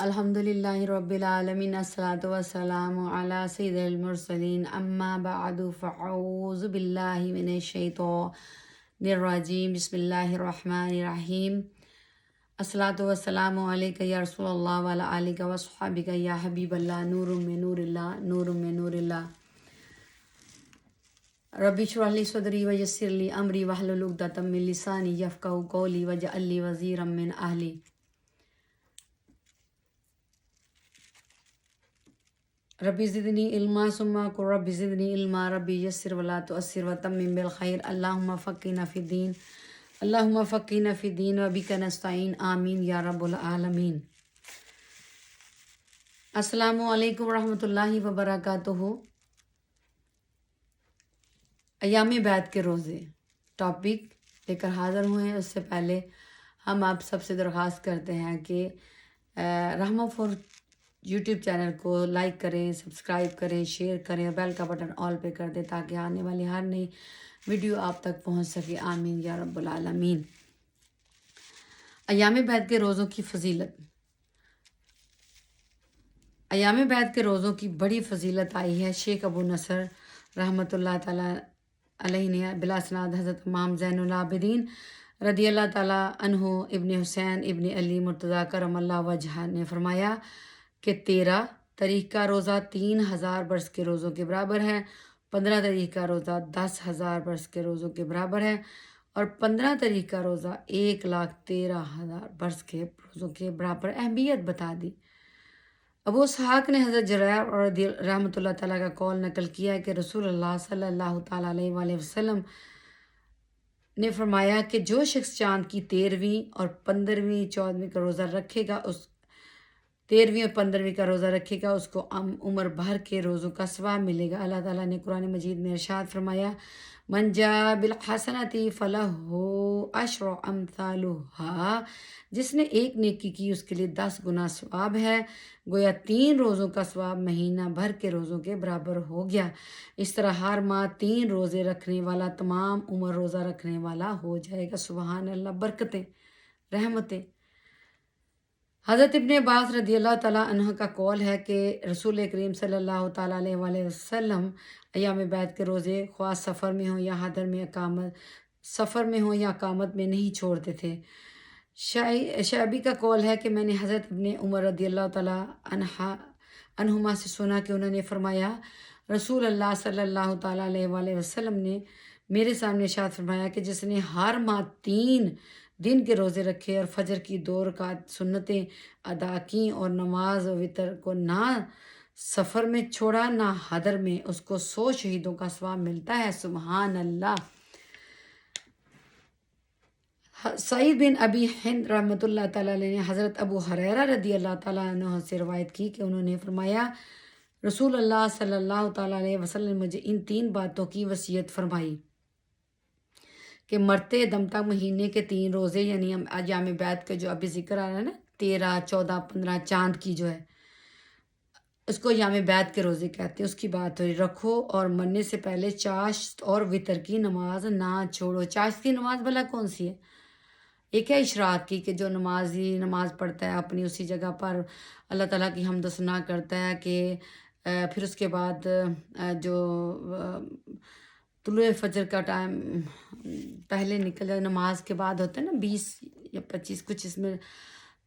الحمدللہ رب العالمین الصلاۃ والسلام علی سید المرسلین اما بعد فاعوذ باللہ من الشیطان الرجیم بسم اللہ الرحمن الرحیم الصلاۃ والسلام علیک یا رسول اللہ وعلی آلک وصحبک یا حبیب اللہ نور من نور اللہ نور من نور اللہ رب اشرح لی صدری ویسر لی امری واحلل عقدۃ من لسانی یفقہوا قولی واجعل لی وزیرا من اہلی ربی زدنی علما ثم قل ربی زدنی علما ربی یسر ولا تؤثر وتمم بالخیر اللہم فقہنا فی الدین اللہم فقہنا فی الدین وبک نستعین آمین یا رب العالمین۔ السلام علیکم ورحمۃ اللہ وبرکاتہ۔ ایام بیعت کے روزے ٹاپک لے کر حاضر ہوئے ہیں۔ اس سے پہلے ہم آپ سب سے درخواست کرتے ہیں کہ رحمہ فور یوٹیوب چینل کو لائک کریں، سبسکرائب کریں، شیئر کریں اور بیل کا بٹن آل پہ کر دیں تاکہ آنے والی ہر نئی ویڈیو آپ تک پہنچ سکے، آمین یا رب العالمین۔ ایام بیعت کے روزوں کی فضیلت۔ ایام بیعت کے روزوں کی بڑی فضیلت آئی ہے۔ شیخ ابو نصر رحمۃ اللہ تعالیٰ علیہ نے بلا اسناد حضرت امام زین العابدین رضی اللہ تعالیٰ عنہ ابن حسین ابن علی مرتضیٰ کرم اللہ وجہ نے فرمایا کہ 13 تاریخ کا روزہ 3000 برس کے روزوں کے برابر ہے، 15 تاریخ کا روزہ 10,000 برس کے روزوں کے برابر ہے اور 15 تاریخ کا روزہ 1,13,000 برس کے روزوں کے برابر۔ اہمیت بتا دی۔ ابو اسحاق نے حضرت جریر اور رحمۃ اللہ تعالیٰ کا قول نقل کیا ہے کہ رسول اللہ صلی اللہ تعالیٰ علیہ وآلہ وسلم نے فرمایا کہ جو شخص چاند کی 13ویں اور 15ویں 14ویں کا روزہ رکھے گا، اس 13ویں اور 15ویں کا روزہ رکھے گا، اس کو عمر بھر کے روزوں کا ثواب ملے گا۔ اللہ تعالیٰ نے قرآن مجید میں ارشاد فرمایا من جاء بالحسنۃ فلہ عشر امثالھا، جس نے ایک نیکی کی اس کے لیے 10 گنا ثواب ہے، گویا 3 روزوں کا ثواب مہینہ بھر کے روزوں کے برابر ہو گیا۔ اس طرح ہر ماہ 3 روزے رکھنے والا تمام عمر روزہ رکھنے والا ہو جائے گا۔ سبحان اللہ، برکتیں، رحمتیں۔ حضرت ابن عباس رضی اللہ تعالیٰ عنہ کا قول ہے کہ رسول کریم صلی اللہ تعالیٰ علیہ وآلہ وسلم ایام بیعت کے روزے خواہ سفر میں ہوں یا حضر میں اقامت میں نہیں چھوڑتے تھے۔ شعبی کا قول ہے کہ میں نے حضرت ابن عمر رضی اللہ تعالیٰ عنہما سے سنا کہ انہوں نے فرمایا رسول اللہ صلی اللہ تعالیٰ علیہ وآلہ وسلم نے میرے سامنے ارشاد فرمایا کہ جس نے ہر ماہ 3 دن کے روزے رکھے اور فجر کی 2 رکعت سنتیں ادا کیں اور نماز و وطر کو نہ سفر میں چھوڑا نہ حضر میں، اس کو 100 شہیدوں کا ثواب ملتا ہے۔ سبحان اللہ۔ سعید بن ابی ہند رحمۃ اللہ تعالیٰ علیہ نے حضرت ابو ہریرہ رضی اللہ تعالیٰ عنہ سے روایت کی کہ انہوں نے فرمایا رسول اللہ صلی اللہ تعالیٰ علیہ وسلم نے مجھے ان 3 باتوں کی وصیت فرمائی کہ مرتے دم تک مہینے کے 3 روزے، یعنی ایام بیعت کا جو ابھی ذکر آ رہا ہے نا، 13، 14، 15 چاند کی جو ہے، اس کو ایام بیعت کے روزے کہتے ہیں۔ اس کی بات ہوئی، رکھو اور مرنے سے پہلے چاشت اور وطر کی نماز نہ چھوڑو۔ چاشت کی نماز بھلا کون سی ہے؟ ایک ہے اشراق کی کہ جو نماز پڑھتا ہے اپنی اسی جگہ پر اللہ تعالیٰ کی حمد و ثنا کرتا ہے کہ پھر اس کے بعد جو طلوع فجر کا ٹائم پہلے نکل جائے، نماز کے بعد ہوتا ہے نا 20 یا 25 کچھ اس میں،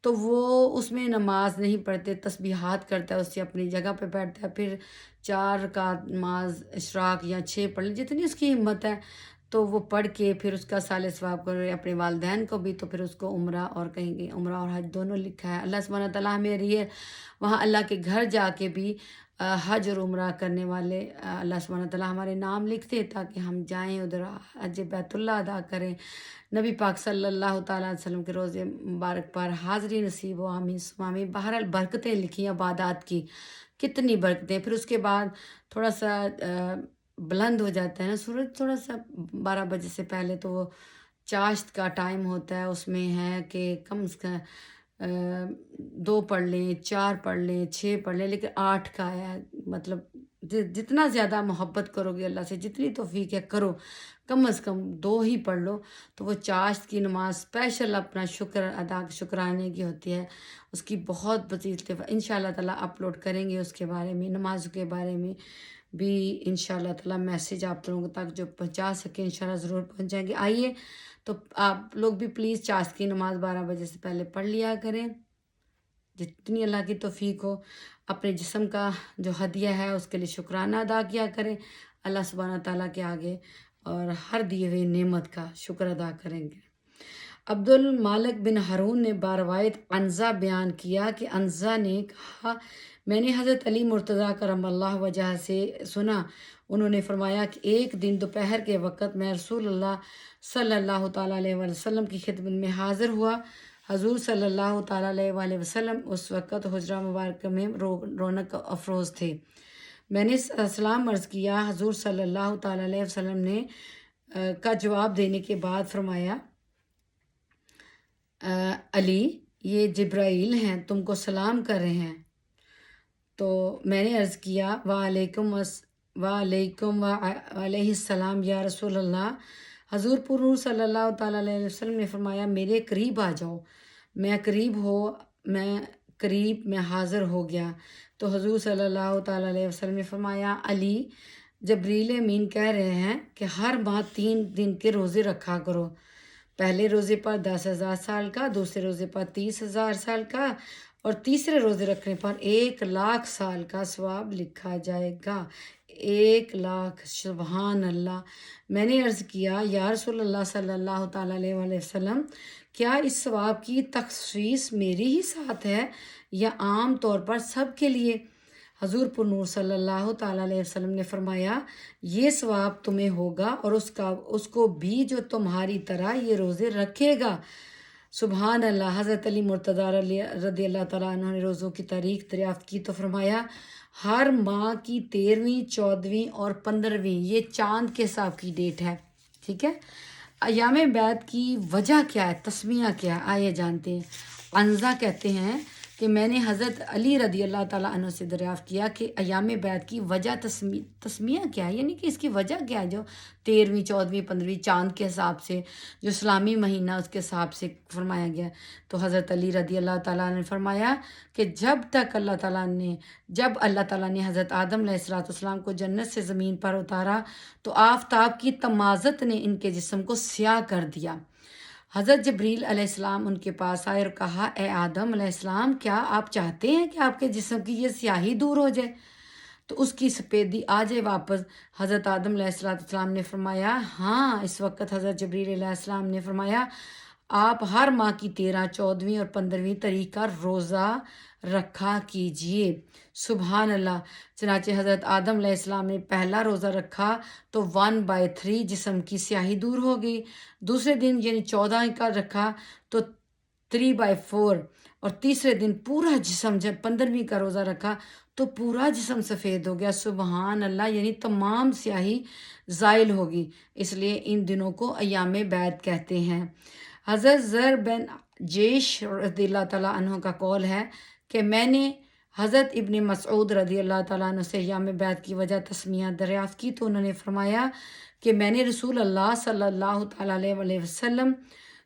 تو وہ اس میں نماز نہیں پڑھتے، تسبیحات کرتا ہے، اس سے اپنی جگہ پہ بیٹھتا ہے، پھر 4 رکعت نماز اشراق یا 6 پڑھ لیں جتنی اس کی ہمت ہے، تو وہ پڑھ کے پھر اس کا صالح ثواب کرے اپنے والدین کو بھی، تو پھر اس کو عمرہ اور کہیں گے عمرہ اور حج دونوں لکھا ہے۔ اللہ سبحانہ تعالیٰ ہمیں یہ وہاں اللہ کے گھر جا کے بھی حج اور عمرہ کرنے والے اللہ سبحانہ تعالیٰ ہمارے نام لکھتے تاکہ ہم جائیں ادھر حج بیت اللہ ادا کریں، نبی پاک صلی اللہ تعالیٰ علیہ وسلم کے روزے مبارک پر حاضری نصیب ہو، آمین ثم آمین۔ بہرحال برکتیں لکھی عبادات کی، کتنی برکتیں۔ پھر اس کے بعد تھوڑا سا بلند ہو جاتا ہے نا سورج، تھوڑا سا 12 بجے سے پہلے، تو وہ چاشت کا ٹائم ہوتا ہے، اس میں ہے کہ کم از کم 2 پڑھ لیں، 4 پڑھ لیں، 6 پڑھ لیں، لیکن 8 کا ہے، مطلب جتنا زیادہ محبت کرو گے اللہ سے، جتنی توفیق ہے کرو، کم از کم 2 ہی پڑھ لو، تو وہ چاشت کی نماز اسپیشل اپنا شکرانے کی ہوتی ہے، اس کی بہت فضیلت ہے۔ ان شاء اللہ تعالیٰ اپلوڈ کریں گے اس کے بارے میں، نماز کے بارے میں بھی ان شاء اللہ تعالیٰ میسیج آپ لوگوں تک جو پہنچا سکیں ان شاء اللہ ضرور پہنچائیں گے۔ آئیے تو آپ لوگ بھی پلیز چاشت کی نماز 12 بجے سے پہلے پڑھ لیا کریں، جتنی اللہ کی توفیق ہو۔ اپنے جسم کا جو ہدیہ ہے اس کے لیے شکرانہ ادا کیا کریں اللہ سبحانہ تعالیٰ کے آگے، اور ہر دیے ہوئے نعمت کا شکر ادا کریں گے۔ عبد المالک بن ہارون نے باروایت عنزہ بیان کیا کہ عنزہ نے کہا میں نے حضرت علی مرتضیٰ کرم اللہ وجہ سے سنا، انہوں نے فرمایا کہ ایک دن دوپہر کے وقت میں رسول اللہ صلی اللہ تعالیٰ علیہ وسلم کی خدمت میں حاضر ہوا۔ حضور صلی اللہ تعالیٰ علیہ وآلہ وسلم اس وقت حجرہ مبارکہ میں رونق افروز تھے۔ میں نے سلام عرض کیا، حضور صلی اللہ تعالیٰ علیہ وسلم نے کا جواب دینے کے بعد فرمایا علی یہ جبرائیل ہیں، تم کو سلام کر رہے ہیں۔ تو میں نے عرض کیا وعلیکم وعلیہ السلام یا رسول اللہ۔ حضور پر نور صلی اللہ تعالیٰ علیہ وسلم نے فرمایا میرے قریب آ جاؤ، میں قریب میں حاضر ہو گیا۔ تو حضور صلی اللہ تعالیٰ علیہ وسلم نے فرمایا علی جبریل امین کہہ رہے ہیں کہ ہر ماہ 3 دن کے روزے رکھا کرو، پہلے روزے پر 10,000 سال کا، دوسرے روزے پر 30,000 سال کا، اور تیسرے روزے رکھنے پر 1,00,000 سال کا ثواب لکھا جائے گا۔ 1,00,000 سبحان اللہ۔ میں نے عرض کیا یا رسول اللہ صلی اللہ تعالیٰ علیہ وآلہ وسلم کیا اس ثواب کی تخصیص میری ہی ساتھ ہے یا عام طور پر سب کے لیے؟ حضور پر نور صلی اللہ تعالیٰ علیہ وسلم نے فرمایا یہ ثواب تمہیں ہوگا اور اس کو بھی جو تمہاری طرح یہ روزے رکھے گا۔ سبحان اللہ۔ حضرت علی مرتضیٰ رضی اللہ تعالیٰ عنہ نے روزوں کی تاریخ دریافت کی تو فرمایا ہر ماہ کی 13ویں، 14ویں اور 15ویں، یہ چاند کے حساب کی ڈیٹ ہے، ٹھیک ہے۔ ایام بیعت کی وجہ کیا ہے، تسمیہ کیا ہے، آئیے جانتے ہیں۔ عنزہ کہتے ہیں کہ میں نے حضرت علی رضی اللہ تعالیٰ عنہ سے دریافت کیا کہ ایام بیعت کی وجہ تسمیہ کیا ہے، یعنی کہ اس کی وجہ کیا ہے جو 13ویں، 14ویں، 15ویں چاند کے حساب سے جو اسلامی مہینہ اس کے حساب سے فرمایا گیا۔ تو حضرت علی رضی اللہ تعالیٰ نے فرمایا کہ جب اللہ تعالیٰ نے حضرت آدم علیہ السلام کو جنت سے زمین پر اتارا تو آفتاب کی تمازت نے ان کے جسم کو سیاہ کر دیا۔ حضرت جبریل علیہ السلام ان کے پاس آئے اور کہا اے آدم علیہ السلام کیا آپ چاہتے ہیں کہ آپ کے جسم کی یہ سیاہی دور ہو جائے، تو اس کی سفیدی آ جائے واپس؟ حضرت آدم علیہ السلام نے فرمایا ہاں۔ اس وقت حضرت جبریل علیہ السلام نے فرمایا آپ ہر ماہ کی 13، 14ویں اور 15ویں تاریخ کا روزہ رکھا کیجئے۔ سبحان اللہ۔ چنانچہ حضرت آدم علیہ السلام نے پہلا روزہ رکھا تو 1/3 جسم کی سیاہی دور ہو گئی، دوسرے دن یعنی 14 کا رکھا تو 3/4، اور تیسرے دن پورا جسم، جب 15ویں کا روزہ رکھا تو پورا جسم سفید ہو گیا۔ سبحان اللہ، یعنی تمام سیاہی زائل ہوگی، اس لیے ان دنوں کو ایام بیعت کہتے ہیں۔ حضرت زر بن جیش رضی اللہ تعالیٰ عنہ کا قول ہے کہ میں نے حضرت ابن مسعود رضی اللہ تعالیٰ عنہ سے ایام بیعت کی وجہ تسمیہ دریافت کی تو انہوں نے فرمایا کہ میں نے رسول اللہ صلی اللہ تعالیٰ علیہ وسلم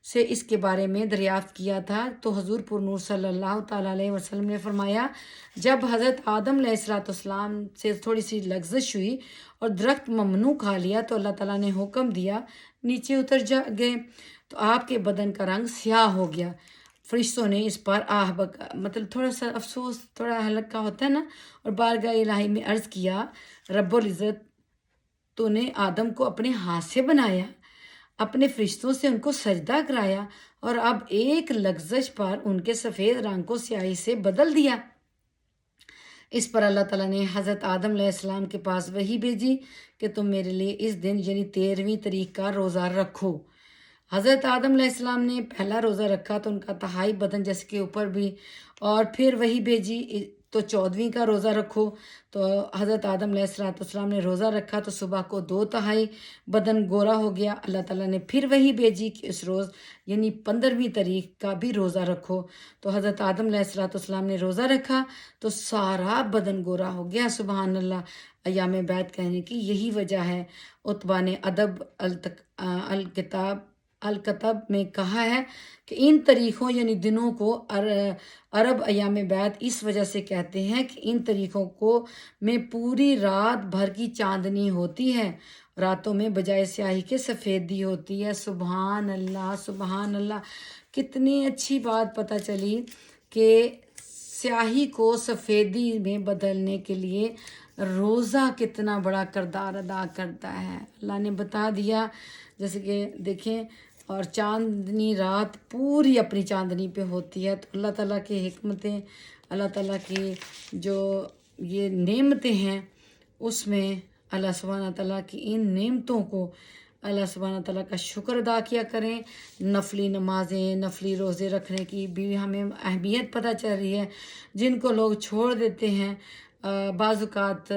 سے اس کے بارے میں دریافت کیا تھا، تو حضور پر نور صلی اللہ تعالیٰ علیہ وسلم نے فرمایا جب حضرت آدم علیہ السلام سے تھوڑی سی لغزش ہوئی اور درخت ممنوع کھا لیا تو اللہ تعالیٰ نے حکم دیا نیچے اتر گئے تو آپ کے بدن کا رنگ سیاہ ہو گیا۔ فرشتوں نے اس پر مطلب تھوڑا سا افسوس، تھوڑا ہلکا ہوتا ہے نا، اور بارگاہ الہی میں عرض کیا رب العزت تو نے آدم کو اپنے ہاتھ سے بنایا، اپنے فرشتوں سے ان کو سجدہ کرایا اور اب ایک لغزش پر ان کے سفید رنگ کو سیاہی سے بدل دیا۔ اس پر اللہ تعالیٰ نے حضرت آدم علیہ السلام کے پاس وحی بھیجی کہ تم میرے لیے اس دن یعنی 13ویں تاریخ کا روزہ رکھو۔ حضرت آدم علیہ السلام نے پہلا روزہ رکھا تو ان کا تہائی بدن جس کے اوپر بھی، اور پھر وہی بھیجی تو 14ویں کا روزہ رکھو۔ تو حضرت آدم علیہ السلام نے روزہ رکھا تو صبح کو 2/3 بدن گورا ہو گیا۔ اللہ تعالیٰ نے پھر وہی بھیجی کہ اس روز یعنی 15ویں تاریخ کا بھی روزہ رکھو۔ تو حضرت آدم علیہ السلام نے روزہ رکھا تو سارا بدن گورا ہو گیا۔ سبحان اللہ۔ ایام بیعت کہنے کی یہی وجہ ہے۔ عتبہ نے ادب الکتاب میں کہا ہے کہ ان تاریخوں یعنی دنوں کو عرب ایام بیعت اس وجہ سے کہتے ہیں کہ ان تاریخوں میں پوری رات بھر کی چاندنی ہوتی ہے، راتوں میں بجائے سیاہی کے سفیدی ہوتی ہے۔ سبحان اللہ، سبحان اللہ۔ کتنی اچھی بات پتہ چلی کہ سیاہی کو سفیدی میں بدلنے کے لیے روزہ کتنا بڑا کردار ادا کرتا ہے۔ اللہ نے بتا دیا، جیسے کہ دیکھیں، اور چاندنی رات پوری اپنی چاندنی پہ ہوتی ہے۔ تو اللہ تعالیٰ کی حکمتیں، اللہ تعالیٰ کی جو یہ نعمتیں ہیں، اس میں اللہ سبحانہ تعالیٰ کی ان نعمتوں کو اللہ سبحانہ تعالیٰ کا شکر ادا کیا کریں۔ نفلی نمازیں، نفلی روزے رکھنے کی بھی ہمیں اہمیت پتہ چل رہی ہے، جن کو لوگ چھوڑ دیتے ہیں۔ بعض اوقات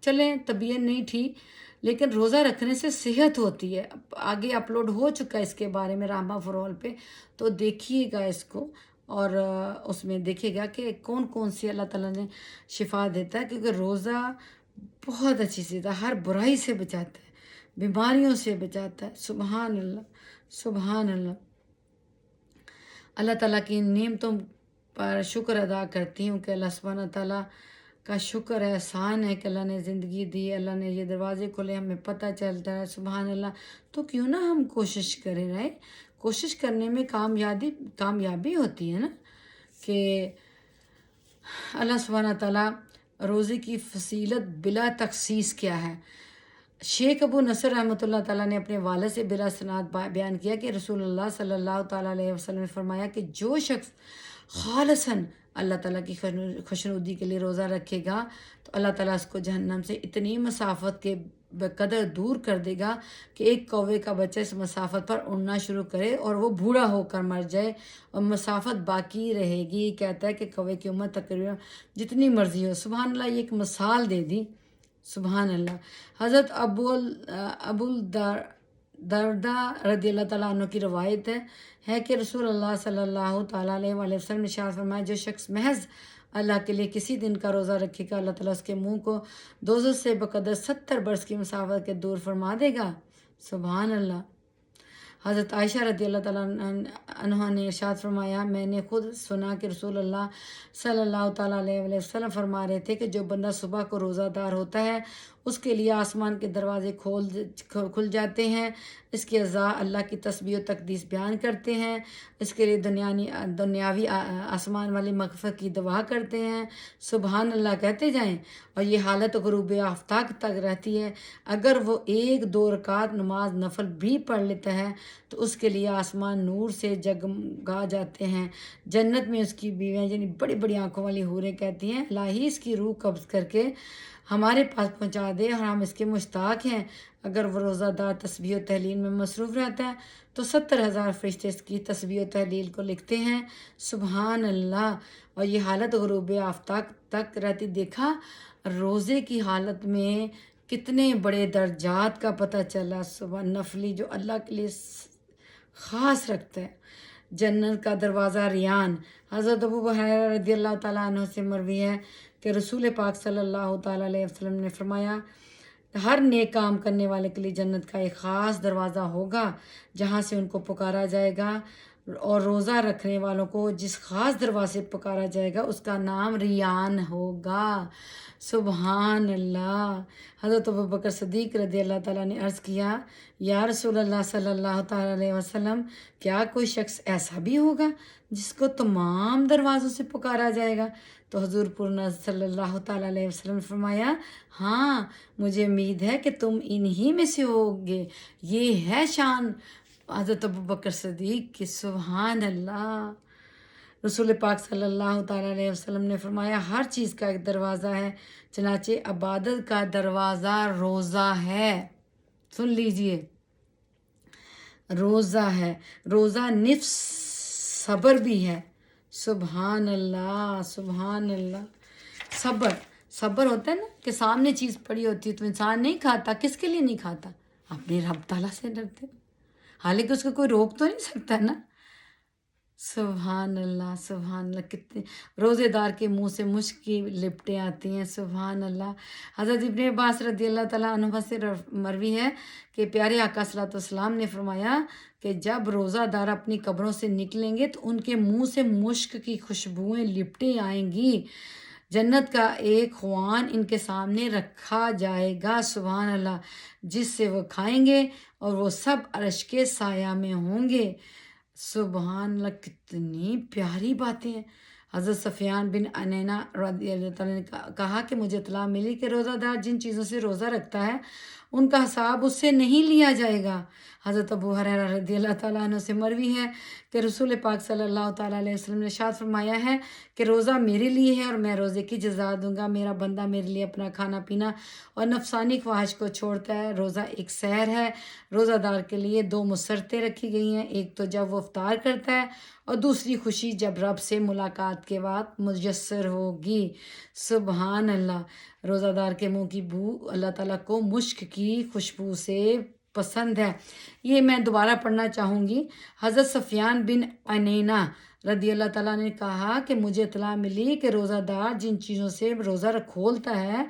چلیں طبیعت نہیں ٹھیک، لیکن روزہ رکھنے سے صحت ہوتی ہے۔ آگے اپلوڈ ہو چکا ہے اس کے بارے میں رحمہ فرول پہ، تو دیکھیے گا اس کو، اور اس میں دیکھیے گا کہ کون کون سی اللہ تعالیٰ نے شفا دیتا ہے، کیونکہ روزہ بہت اچھی چیز ہے، ہر برائی سے بچاتا ہے، بیماریوں سے بچاتا ہے۔ سبحان اللہ، سبحان اللہ۔ اللہ تعالیٰ کی نعمتوں پر شکر ادا کرتی ہوں کہ اللہ سبحانہ تعالیٰ کا شکر ہے، احسان ہے کہ اللہ نے زندگی دی، اللہ نے یہ دروازے کھولے، ہمیں پتہ چلتا ہے۔ سبحان اللہ۔ تو کیوں نہ ہم کوشش کریں، رہے کوشش کرنے میں کامیابی ہوتی ہے نا، کہ اللہ سبحانہ تعالیٰ روزے کی فضیلت بلا تخصیص کیا ہے۔ شیخ ابو نصر رحمۃ اللہ تعالیٰ نے اپنے والد سے بلا سند بیان کیا کہ رسول اللہ صلی اللہ تعالیٰ علیہ وسلم نے فرمایا کہ جو شخص خالصاً اللہ تعالیٰ کی خوشنودی کے لیے روزہ رکھے گا تو اللہ تعالیٰ اس کو جہنم سے اتنی مسافت کے بقدر دور کر دے گا کہ ایک کوے کا بچہ اس مسافت پر اڑنا شروع کرے اور وہ بوڑھا ہو کر مر جائے اور مسافت باقی رہے گی۔ کہتا ہے کہ کوے کی عمر تقریباً جتنی مرضی ہو۔ سبحان اللہ، یہ ایک مثال دے دی۔ سبحان اللہ۔ حضرت ابو الدرداء رضی اللہ تعالیٰ عنہ کی روایت ہے کہ رسول اللہ صلی اللہ تعالیٰ علیہ وسلم نے ارشاد فرمایا، جو شخص محض اللہ کے لیے کسی دن کا روزہ رکھے گا، اللہ تعالیٰ اس کے منہ کو دوزخ سے بقدر 70 برس کی مسافت کے دور فرما دے گا۔ سبحان اللہ۔ حضرت عائشہ رضی اللہ تعالیٰ عنہ نے ارشاد فرمایا، میں نے خود سنا کہ رسول اللہ صلی اللہ تعالیٰ علیہ وسلم فرما رہے تھے کہ جو بندہ صبح کو روزہ دار ہوتا ہے اس کے لیے آسمان کے دروازے کھل جاتے ہیں، اس کے اعضاء اللہ کی تسبیح و تقدیس بیان کرتے ہیں، اس کے لیے دنیاوی آسمان والی مغفرت کی دعا کرتے ہیں، سبحان اللہ کہتے جائیں، اور یہ حالت غروب آفتاب تک رہتی ہے۔ اگر وہ 1-2 رکعت نماز نفل بھی پڑھ لیتا ہے تو اس کے لیے آسمان نور سے جگمگا جاتے ہیں۔ جنت میں اس کی بیویاں یعنی بڑی بڑی آنکھوں والی حوریں کہتی ہیں، اللہ ہی اس کی روح قبض کر کے ہمارے پاس پہنچا دے اور ہم اس کے مشتاق ہیں۔ اگر وہ روزہ دار تسبیح و تحلیل میں مصروف رہتا ہے تو 70,000 فرشتے اس کی تسبیح و تحلیل کو لکھتے ہیں۔ سبحان اللہ۔ اور یہ حالت غروب آفتاب تک رہتی۔ دیکھا روزے کی حالت میں کتنے بڑے درجات کا پتہ چلا۔ صبح نفلی جو اللہ کے لیے خاص رکھتا ہے۔ جنت کا دروازہ ریان۔ حضرت ابو ہریرہ رضی اللہ تعالیٰ عنہ سے مروی ہے کہ رسول پاک صلی اللہ تعالیٰ علیہ وسلم نے فرمایا، ہر نیک کام کرنے والے کے لیے جنت کا ایک خاص دروازہ ہوگا جہاں سے ان کو پکارا جائے گا، اور روزہ رکھنے والوں کو جس خاص دروازے پکارا جائے گا اس کا نام ریان ہوگا۔ سبحان اللہ۔ حضرت ابوبکر صدیق رضی اللہ تعالیٰ نے عرض کیا، یا رسول اللہ صلی اللہ تعالیٰ علیہ وسلم، کیا کوئی شخص ایسا بھی ہوگا جس کو تمام دروازوں سے پکارا جائے گا؟ تو حضور پرنور صلی اللہ تعالیٰ علیہ وسلم نے فرمایا، ہاں مجھے امید ہے کہ تم انہی میں سے ہوگے۔ یہ ہے شان حضرت ابوبکر صدیق کی۔ سبحان اللہ۔ رسول پاک صلی اللہ تعالیٰ علیہ وسلم نے فرمایا، ہر چیز کا ایک دروازہ ہے، چنانچہ عبادت کا دروازہ روزہ ہے۔ سن لیجئے، روزہ ہے۔ روزہ نفس صبر بھی ہے۔ سبحان اللہ، سبحان اللہ. صبر ہوتا ہے نا کہ سامنے چیز پڑی ہوتی ہے تو انسان نہیں کھاتا. کس کے لیے نہیں کھاتا؟ اپنے رب تعالیٰ سے ڈرتے، حالانکہ اس کو کوئی روک تو نہیں سکتا نا. سبحان اللہ، سبحان اللہ. کتنے روزے دار کے منہ سے مشک کی لپٹیں آتی ہیں. سبحان اللہ. حضرت ابن عباس رضی اللہ تعالیٰ عنہ سے مروی ہے کہ پیارے آقا صلی اللہ علیہ وسلم نے فرمایا کہ جب روزہ دار اپنی قبروں سے نکلیں گے تو ان کے منہ سے مشک کی خوشبوئیں لپٹیں آئیں گی. جنت کا ایک خوان ان کے سامنے رکھا جائے گا، سبحان اللہ، جس سے وہ کھائیں گے اور وہ سب عرش کے سایہ میں ہوں گے. سبحان اللہ. کتنی پیاری باتیں ہیں. حضرت سفیان بن عینہ رضی اللہ تعالیٰ نے کہا کہ مجھے اطلاع ملی کہ روزہ دار جن چیزوں سے روزہ رکھتا ہے ان کا حساب اس سے نہیں لیا جائے گا. حضرت ابو ہریرہ رضی اللہ تعالیٰ عنہ سے مروی ہے کہ رسول پاک صلی اللہ تعالیٰ علیہ وسلم نے ارشاد فرمایا ہے کہ روزہ میرے لیے ہے اور میں روزے کی جزا دوں گا. میرا بندہ میرے لیے اپنا کھانا پینا اور نفسانی خواہش کو چھوڑتا ہے. روزہ ایک سحر ہے. روزہ دار کے لیے 2 مسرتیں رکھی گئی ہیں، ایک تو جب وہ افطار کرتا ہے اور دوسری خوشی جب رب سے ملاقات کے بعد میسر ہوگی. سبحان اللہ. روزہ دار کے منہ کی بو اللہ تعالیٰ کو مشک کی خوشبو سے پسند ہے. یہ میں دوبارہ پڑھنا چاہوں گی. حضرت سفیان بن عینہ رضی اللہ تعالیٰ نے کہا کہ مجھے اطلاع ملی کہ روزہ دار جن چیزوں سے روزہ کھولتا ہے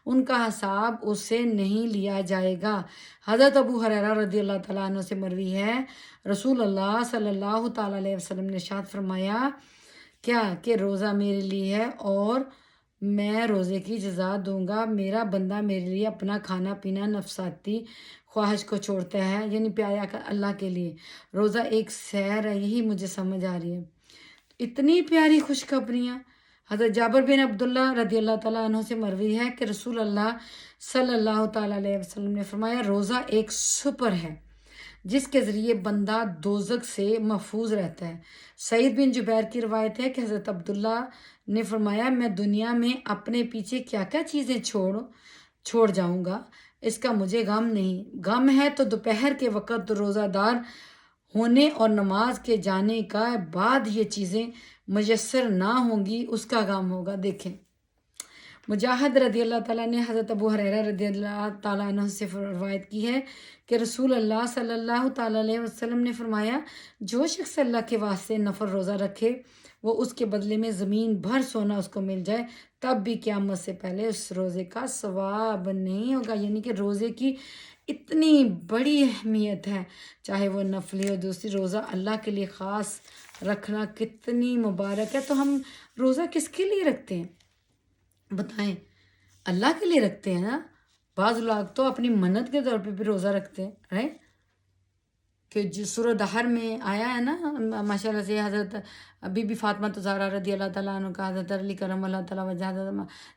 ان کا حساب اس سے نہیں لیا جائے گا. حضرت ابو ہریرہ رضی اللہ تعالیٰ عنہ سے مروی ہے رسول اللہ صلی اللہ تعالیٰ علیہ وسلم نے ارشاد فرمایا کیا کہ روزہ میرے لیے ہے اور میں روزے کی جزا دوں گا. میرا بندہ میرے لیے اپنا کھانا پینا نفساتی خواہش کو چھوڑتا ہے، یعنی پیارا اللہ کے لیے. روزہ ایک سحر ہے، یہی مجھے سمجھ آ رہی ہے. اتنی پیاری خوشخبریاں. حضرت جابر بن عبداللہ رضی اللہ تعالیٰ عنہ سے مروی ہے کہ رسول اللہ صلی اللہ تعالیٰ علیہ وسلم نے فرمایا روزہ ایک سپر ہے جس کے ذریعے بندہ دوزخ سے محفوظ رہتا ہے. سعید بن جبیر کی روایت ہے کہ حضرت عبداللہ نے فرمایا میں دنیا میں اپنے پیچھے کیا کیا چیزیں چھوڑ جاؤں گا اس کا مجھے غم نہیں. غم ہے تو دوپہر کے وقت روزہ دار ہونے اور نماز کے جانے کا بعد یہ چیزیں میسر نہ ہوں گی، اس کا غم ہوگا. دیکھیں مجاہد رضی اللہ تعالیٰ نے حضرت ابو ہریرہ رضی اللہ تعالیٰ عنہ سے روایت کی ہے کہ رسول اللہ صلی اللہ تعالیٰ علیہ وسلم نے فرمایا جو شخص اللہ کے واسطے نفل روزہ رکھے وہ اس کے بدلے میں زمین بھر سونا اس کو مل جائے تب بھی قیامت سے پہلے اس روزے کا ثواب نہیں ہوگا. یعنی کہ روزے کی اتنی بڑی اہمیت ہے، چاہے وہ نفلی ہو دوسری. روزہ اللہ کے لیے خاص رکھنا کتنی مبارک ہے. تو ہم روزہ کس کے لیے رکھتے ہیں بتائیں؟ اللہ کے لیے رکھتے ہیں نا. بعض لوگ تو اپنی منت کے طور پہ بھی روزہ رکھتے ہیں، رائٹ؟ کہ جو سورہ دہر میں آیا ہے نا ماشاء اللہ سے حضرت بی بی فاطمہ زہرا رضی اللہ تعالیٰ عنہ کا حضرت علی کرم اللہ تعالیٰ وجہ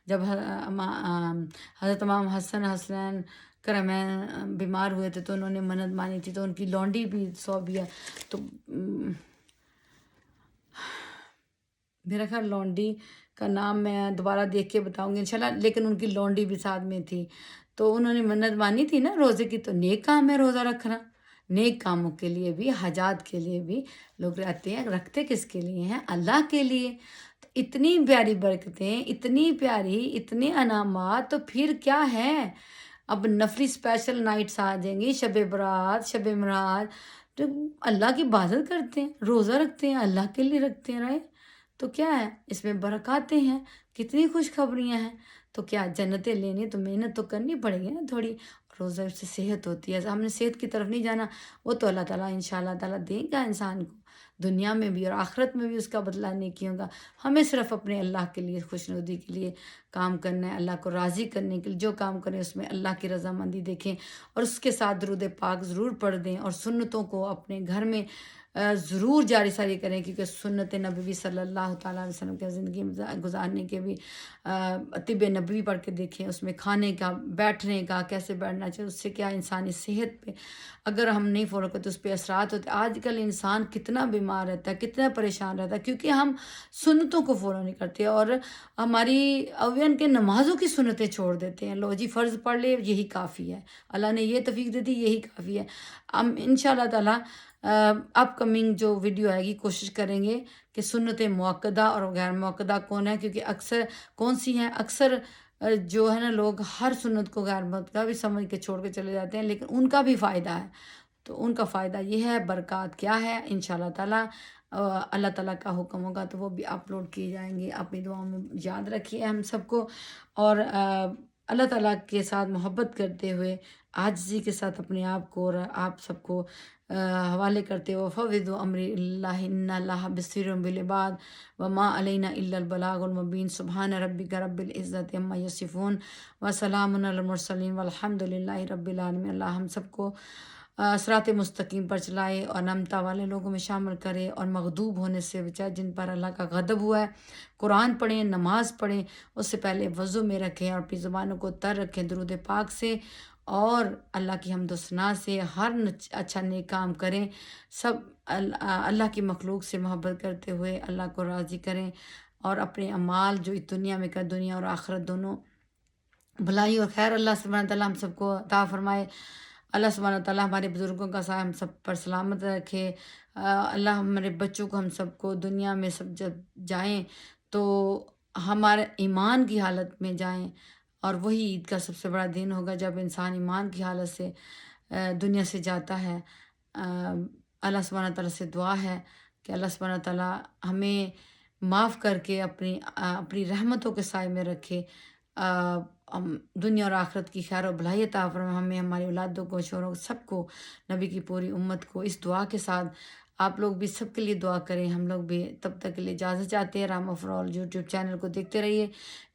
جب حضرت امام حسن حسنین کرمین بیمار ہوئے تھے تو انہوں نے منت مانی تھی تو ان کی لونڈی بھی صوبیہ تو میرا خیال لونڈی کا نام میں دوبارہ دیکھ کے بتاؤں گی انشاءاللہ، لیکن ان کی لونڈی بھی ساتھ میں تھی تو انہوں نے منت مانی تھی نا روزے کی. تو نیک کام ہے روزہ رکھنا. نیک کاموں کے لیے بھی حاجات کے لیے بھی لوگ رہتے ہیں. رکھتے کس کے لیے ہیں؟ اللہ کے لیے. تو اتنی پیاری برکتیں، اتنی پیاری، اتنے انعامات، تو پھر کیا ہے؟ اب نفلی اسپیشل نائٹس آ جائیں گی، شب برات، شب معراج، تو اللہ کی عبادت کرتے ہیں، روزہ رکھتے ہیں، اللہ کے لیے رکھتے ہیں، رائٹ؟ تو کیا ہے اس میں برکاتیں ہیں، کتنی خوشخبریاں ہیں. تو کیا جنتیں لینی تو محنت تو کرنی پڑے گی نا تھوڑی. روزہ سے صحت ہوتی ہے. ہم نے صحت کی طرف نہیں جانا، وہ تو اللہ تعالیٰ انشاءاللہ تعالیٰ دے گا انسان کو دنیا میں بھی اور آخرت میں بھی اس کا بدلہ نیکی ہوگا. ہمیں صرف اپنے اللہ کے لیے خوشنودی کے لیے کام کرنا ہے، اللہ کو راضی کرنے کے لیے. جو کام کریں اس میں اللہ کی رضامندی دیکھیں اور اس کے ساتھ درود پاک ضرور پڑھ دیں اور سنتوں کو اپنے گھر میں ضرور جاری ساری کریں کیونکہ سنت نبوی صلی اللہ تعالیٰ علیہ وسلم کے زندگی گزارنے کے بھی طب نبوی پڑھ کے دیکھیں. اس میں کھانے کا، بیٹھنے کا، کیسے بیٹھنا چاہیے، اس سے کیا انسانی صحت پہ اگر ہم نہیں فالو کرتے اس پہ اثرات ہوتے. آج کل انسان کتنا بیمار رہتا ہے، کتنا پریشان رہتا ہے کیونکہ ہم سنتوں کو فالو نہیں کرتے اور ہماری اوین کے نمازوں کی سنتیں چھوڑ دیتے ہیں. لو جی فرض پڑھ لے یہی کافی ہے، اللہ نے یہ توفیق دے دی یہی کافی ہے. ہم انشاءاللہ تعالیٰ اپ کمنگ جو ویڈیو آئے گی کوشش کریں گے کہ سنت مؤکدہ اور غیر مؤکدہ کون ہے، کیونکہ اکثر کون سی ہیں، اکثر جو ہے نا لوگ ہر سنت کو غیر مؤکدہ بھی سمجھ کے چھوڑ کے چلے جاتے ہیں، لیکن ان کا بھی فائدہ ہے۔ تو ان کا فائدہ یہ ہے، برکات کیا ہے انشاءاللہ تعالیٰ اللہ تعالیٰ کا حکم ہوگا تو وہ بھی اپلوڈ کی جائیں گی۔ اپنی دعاؤں میں یاد رکھیے ہم سب کو، اور اللہ تعالیٰ کے ساتھ محبت کرتے ہوئے، عاجزی کے ساتھ اپنے آپ کو اور آپ سب کو حوالے کرتے ہوئے، فوض امری اللہ ان اللہ بصیر بالعباد وما علینا الا البلاغ المبین، سبحان ربک رب العزت عما یصفون وسلام علی المرسلین والحمد للہ رب العالمین۔ اللہ ہم سب کو صراط مستقیم پر چلائے اور نمتا والے لوگوں میں شامل کرے، اور مغضوب ہونے سے بچائے جن پر اللہ کا غضب ہوا ہے۔ قرآن پڑھیں، نماز پڑھیں، اس سے پہلے وضو میں رکھیں اور اپنی زبانوں کو تر رکھیں درود پاک سے، اور اللہ کی حمد و ثنا سے ہر اچھا نیک کام کریں۔ سب اللہ کی مخلوق سے محبت کرتے ہوئے اللہ کو راضی کریں، اور اپنے اعمال جو اس دنیا میں کا، دنیا اور آخرت دونوں بھلائی اور خیر اللہ سبحانہ تعالیٰ ہم سب کو عطا فرمائے۔ اللہ سبحانہ تعالیٰ ہمارے بزرگوں کا سایہ ہم سب پر سلامت رکھے۔ اللہ ہمارے بچوں کو، ہم سب کو دنیا میں سب جب جائیں تو ہمارے ایمان کی حالت میں جائیں، اور وہی عید کا سب سے بڑا دن ہوگا جب انسان ایمان کی حالت سے دنیا سے جاتا ہے۔ اللہ سبحانہ تعالیٰ سے دعا ہے کہ اللہ سبحانہ تعالیٰ ہمیں معاف کر کے اپنی رحمتوں کے سائے میں رکھے، دنیا اور آخرت کی خیر و بھلائی عطا فرمائے ہمیں، ہماری اولادوں کو، شوہروں کو، سب کو، نبی کی پوری امت کو۔ اس دعا کے ساتھ آپ لوگ بھی سب کے لیے دعا کریں، ہم لوگ بھی تب تک کے لیے اجازت چاہتے ہیں۔ رحمہ فار آل یوٹیوب چینل کو دیکھتے رہیے،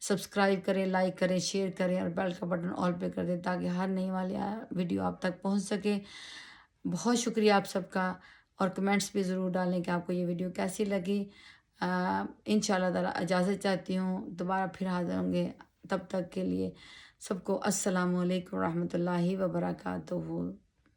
سبسکرائب کریں، لائک کریں، شیئر کریں، اور بیل کا بٹن آل پہ کر دیں تاکہ ہر نئی والی ویڈیو آپ تک پہنچ سکے۔ بہت شکریہ آپ سب کا، اور کمنٹس بھی ضرور ڈالیں کہ آپ کو یہ ویڈیو کیسی لگی۔ انشاءاللہ تعالیٰ اجازت چاہتی ہوں، دوبارہ پھر حاضر ہوں گے، تب تک کے لیے سب کو السلام علیکم ورحمۃ اللہ وبرکاتہ۔